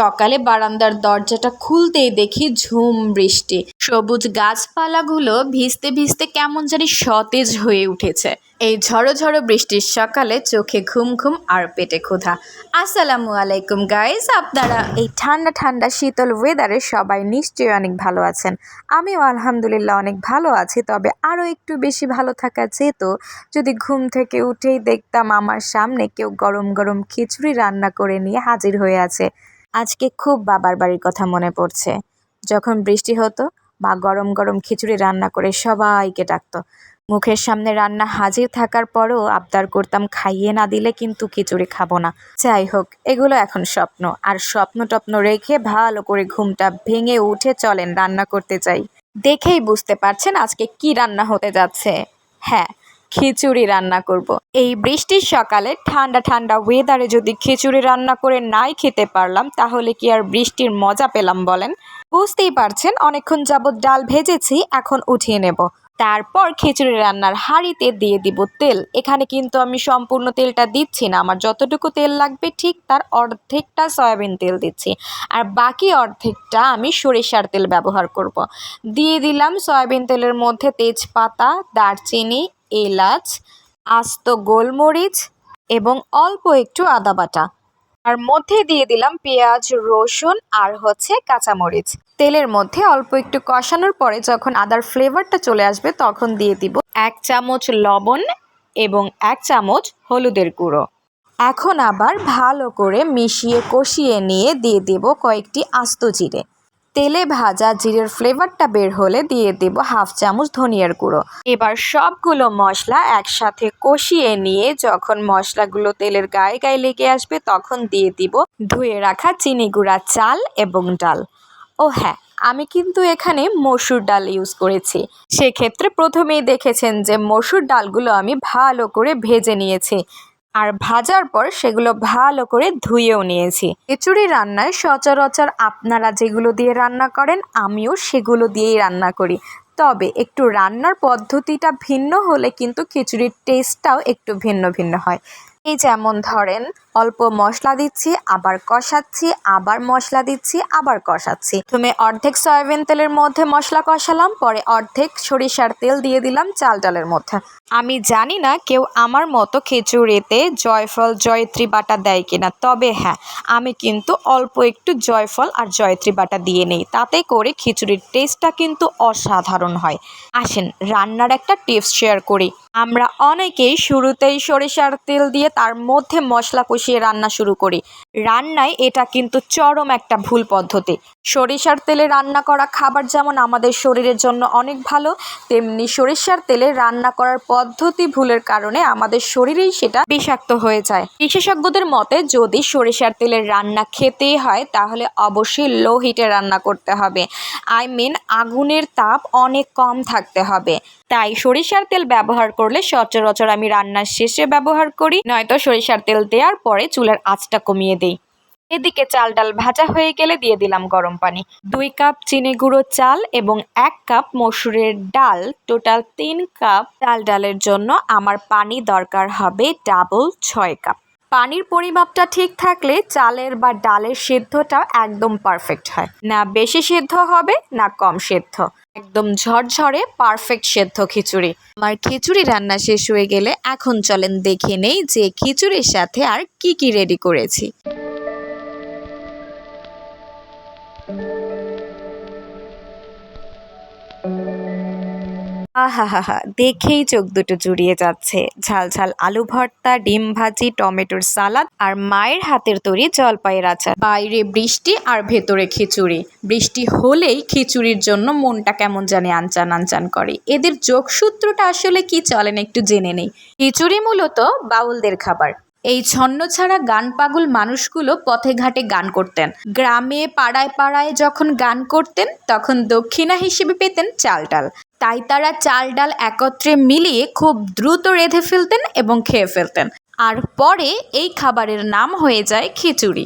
সকালে বারান্দার দরজাটা খুলতেই দেখি ঝুম বৃষ্টি। সবুজ গাছপালাগুলো ভিজতে ভিজতে কেমন জানি সতেজ হয়ে উঠেছে। এই ঝড়ো ঝড়ো বৃষ্টির সকালে চোখে ঘুম ঘুম আর পেটে ক্ষুধা। আসসালামু আলাইকুম গাইস, আপনারা এই ঠান্ডা ঠান্ডা শীতল ওয়েদারে সবাই নিশ্চয়ই অনেক ভালো আছেন। আমিও আলহামদুলিল্লাহ অনেক ভালো আছি, তবে আরও একটু বেশি ভালো থাকা যেত যদি ঘুম থেকে উঠেই দেখতাম আমার সামনে কেউ গরম গরম খিচুড়ি রান্না করে নিয়ে হাজির হয়ে আছে। আজকে খুব বাবার বাড়ির কথা মনে পড়ছে। যখন বৃষ্টি হতো মা গরম গরম খিচুড়ি রান্না করে সবাইকে ডাকতো। মুখের সামনে রান্না হাজির থাকার পরও আবদার করতাম খাইয়ে না দিলে কিন্তু খিচুড়ি খাবো না। যাই হোক, এগুলো এখন স্বপ্ন, আর স্বপ্ন টপ্ন রেখে ভালো করে ঘুমটা ভেঙে উঠে চলেন রান্না করতে যাই। দেখেই বুঝতে পারছেন আজকে কি রান্না হতে যাচ্ছে। হ্যাঁ, খিচুড়ি রান্না করব। এই বৃষ্টির সকালে ঠান্ডা ঠান্ডা ওয়েদারে যদি খিচুড়ি রান্না করে নাই খেতে পারলাম তাহলে কি আর বৃষ্টির মজা পেলাম বলেন? বুঝতেই পারছেন অনেকক্ষণ যাবৎ ডাল ভেজেছি, এখন উঠিয়ে নেব। তারপর খিচুড়ি রান্নার হাঁড়িতে দিয়ে দিব তেল। এখানে কিন্তু আমি সম্পূর্ণ তেলটা দিচ্ছি না, আমার যতটুকু তেল লাগবে ঠিক তার অর্ধেকটা সয়াবিন তেল দিচ্ছি, আর বাকি অর্ধেকটা আমি সরিষার তেল ব্যবহার করব। দিয়ে দিলাম সয়াবিন তেলের মধ্যে তেজপাতা, দারচিনি, এলাচ, আস্ত গোলমরিচ এবং অল্প একটু আদা বাটা। আর মধ্যে দিয়ে দিলাম পেঁয়াজ, রসুন আর কাঁচামরিচ। তেলের মধ্যে অল্প একটু কষানোর পরে যখন আদার ফ্লেভারটা চলে আসবে তখন দিয়ে দিব 1 চামচ লবণ এবং 1 চামচ হলুদের গুঁড়ো। এখন আবার ভালো করে মিশিয়ে কষিয়ে নিয়ে দিয়ে দেব কয়েকটি আস্ত জিরে। তেলে ভাজা জিরের ফ্লেভারটা বের হলে দিয়ে দেব 1/2 চামচ ধনিয়ার গুঁড়ো। এবার সবগুলো মশলা একসাথে কষিয়ে নিয়ে যখন মশলাগুলো তেলের গায়ে গায়ে লেগে আসবে তখন দিয়ে দিব ধুয়ে রাখা চিনি গুঁড়া চাল এবং ডাল। ও হ্যাঁ, আমি কিন্তু এখানে মসুর ডাল ইউজ করেছি। সেক্ষেত্রে প্রথমেই দেখেছেন যে মসুর ডালগুলো আমি ভালো করে ভেজে নিয়েছি, আর ভাজার পর সেগুলো ভালো করে ধুয়েও নিয়েছি। খিচুড়ি রান্নায় সচরাচর আপনারা যেগুলো দিয়ে রান্না করেন আমিও সেগুলো দিয়েই রান্না করি, তবে একটু রান্নার পদ্ধতিটা ভিন্ন হলে কিন্তু খিচুড়ির টেস্টটাও একটু ভিন্ন ভিন্ন হয়। এই যেমন ধরেন অল্প মশলা দিচ্ছি, আবার কষাচ্ছি, আবার মশলা দিচ্ছি, আবার কষাচ্ছি। প্রথমে অর্ধেক সয়াবিন তেলের মধ্যে মশলা কষালাম, পরে অর্ধেক সরিষার তেল দিয়ে দিলাম চাল ডালের মধ্যে। আমি জানি না কেউ আমার মতো খিচুড়িতে জয়ফল জয়ত্রী বাটা দেয় কিনা, তবে হ্যাঁ, আমি কিন্তু অল্প একটু জয়ফল আর জয়ত্রী বাটা দিয়ে নেই, তাতে করে খিচুড়ির টেস্টটা কিন্তু অসাধারণ হয়। আসেন রান্নার একটা টিপস শেয়ার করি। আমরা অনেকেই শুরুতেই সরিষার তেল দিয়ে তার মধ্যে মশলা কষিয়ে রান্না শুরু করি। রান্নায় এটা কিন্তু চরম একটা ভুল পদ্ধতি। সরিষার তেলে রান্না করা খাবার যেমন আমাদের শরীরের জন্য অনেক ভালো, তেমনি সরিষার তেলে রান্না করার পদ্ধতি ভুলের কারণে আমাদের শরীরেই সেটা বিষাক্ত হয়ে যায়। বিশেষজ্ঞদের মতে যদি সরিষার তেলের রান্না খেতেই হয় তাহলে অবশ্যই লো হিটে রান্না করতে হবে। আগুনের তাপ অনেক কম থাকতে হবে। তাই সরিষার তেল ব্যবহার করলে সচরাচর আমি রান্নার শেষে ব্যবহার করি, নয়তো সরিষার তেল দেওয়ার পরে চুলার আঁচটা কমিয়ে দিই। এদিকে চাল ডাল ভাজা হয়ে গেলে দিয়ে দিলাম গরম পানি। 2 কাপ চিনি গুঁড়ো চাল এবং 1 কাপ মসুরের ডাল, টোটাল 3 কাপ চাল ডালের জন্য আমার পানি দরকার হবে ডাবল 6 কাপ। পানির পরিমাপটা ঠিক থাকলে চালের বা ডালের সেদ্ধটা একদম পারফেক্ট হয়, না বেশি সেদ্ধ হবে না কম সেদ্ধ, একদম ঝরঝরে পারফেক্ট সেদ্ধ খিচুড়ি। আমার খিচুড়ি রান্না শেষ হয়ে গেলে এখন চলেন দেখে নেই যে খিচুড়ির সাথে আর কি কি রেডি করেছি। আহা, দেখেই চোখ দুটো জুড়িয়ে যাচ্ছে। ঝাল ঝাল আলু ভর্তা, ডিম ভাজি, টমেটোর সালাদ আর মায়ের হাতের তৈরি জলপাইয়ের আচার। বাইরে বৃষ্টি আর ভেতরে খিচুড়ি। বৃষ্টি হলেই খিচুড়ির জন্য মনটা কেমন জানি আনচান আনচান করে। এদের যোগসূত্রটা আসলে কি চলেন একটু জেনে নেই। খিচুড়ি মূলত বাউলদের খাবার। এই ছন্ন ছাড়া গান পাগল মানুষগুলো পথে ঘাটে গান করতেন। গ্রামে পাড়ায় পাড়ায় যখন গান করতেন তখন দক্ষিণা হিসেবে পেতেন চাল ডাল। তাই তারা চাল ডাল একত্রে মিলিয়ে খুব দ্রুত রেঁধে ফেলতেন এবং খেয়ে ফেলতেন, আর পরে এই খাবারের নাম হয়ে যায় খিচুড়ি।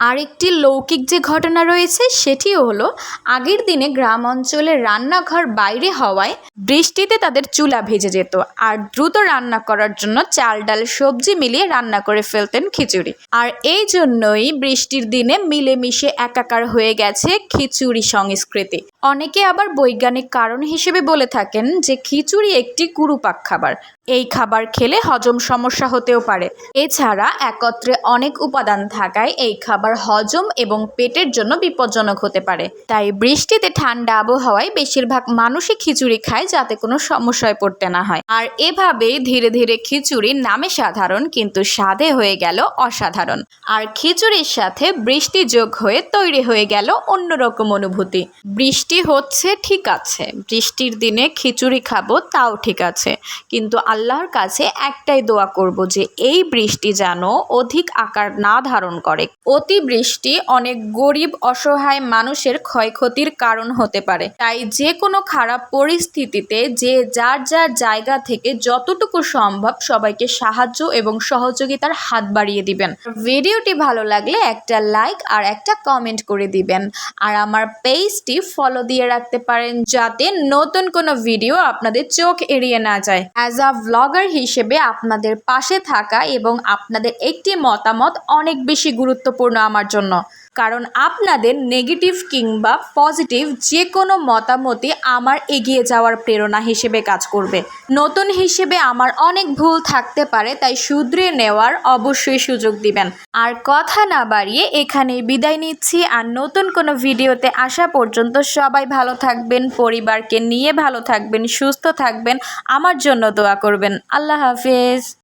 আরেকটি লৌকিক যে ঘটনা রয়েছে সেটিও হলো আগের দিনে গ্রাম অঞ্চলে রান্নাঘর বাইরে হওয়ায় বৃষ্টিতে তাদের চুলা ভেজে যেত আর দ্রুত রান্না করার জন্য চাল ডাল সবজি মিলিয়ে রান্না করে ফেলতেন খিচুড়ি। আর এই জন্যই বৃষ্টির দিনে মিলেমিশে একাকার হয়ে গেছে খিচুড়ি সংস্কৃতি। অনেকে আবার বৈজ্ঞানিক কারণ হিসেবে বলে থাকেন যে খিচুড়ি একটি গুরুপাক খাবার, এই খাবার খেলে হজম সমস্যা হতেও পারে। এছাড়া একত্রে অনেক উপাদান থাকায় এই খাবার হজম এবং পেটের জন্য বিপজ্জনক হতে পারে। তাই বৃষ্টিতে ঠান্ডা আবহাওয়ায় বেশিরভাগ মানুষই খিচুড়ি খায় যাতে কোনো সমস্যায় পড়তে না হয়। আর এভাবেই ধীরে ধীরে খিচুড়ি নামে সাধারণ কিন্তু স্বাদে হয়ে গেল অসাধারণ। আর খিচুড়ির সাথে বৃষ্টি যোগ হয়ে তৈরি হয়ে গেল অন্যরকম অনুভূতি। বৃষ্টি হচ্ছে ঠিক আছে, বৃষ্টির দিনে খিচুড়ি খাবো তাও ঠিক আছে, কিন্তু আল্লাহর কাছে একটাই দোয়া করব যে এই বৃষ্টি যেন অধিক আকার না ধারণ করে। অতিবৃষ্টি অনেক গরিব অসহায় মানুষের ক্ষয়ক্ষতির কারণ হতে পারে। তাই যে কোনো খারাপ পরিস্থিতিতে যে যার যার জায়গা থেকে যতটুকু সম্ভব সবাইকে সাহায্য এবং সহযোগিতার হাত বাড়িয়ে দিবেন। ভিডিওটি ভালো লাগলে একটা লাইক আর একটা কমেন্ট করে দিবেন। আর আমার পেজটি ফলো দিয়ে রাখতে পারেন যাতে নতুন কোনো ভিডিও আপনাদের চোখ এড়িয়ে না যায়। অ্যাজ আ ব্লগার হিসেবে আপনাদের পাশে থাকা এবং আপনাদের একটি মতামত অনেক বেশি গুরুত্বপূর্ণ আমার জন্য, কারণ আপনাদের নেগেটিভ কিংবা পজিটিভ যে কোনো মতামতই আমার এগিয়ে যাওয়ার প্রেরণা হিসেবে কাজ করবে। নতুন হিসেবে আমার অনেক ভুল থাকতে পারে, তাই শুধরে নেওয়ার অবশ্যই সুযোগ দিবেন। আর কথা না বাড়িয়ে এখানেই বিদায় নিচ্ছি। আর নতুন কোনো ভিডিওতে আসা পর্যন্ত সবাই ভালো থাকবেন, পরিবারকে নিয়ে ভালো থাকবেন, সুস্থ থাকবেন, আমার জন্য দোয়া করবেন। আল্লাহ হাফেজ।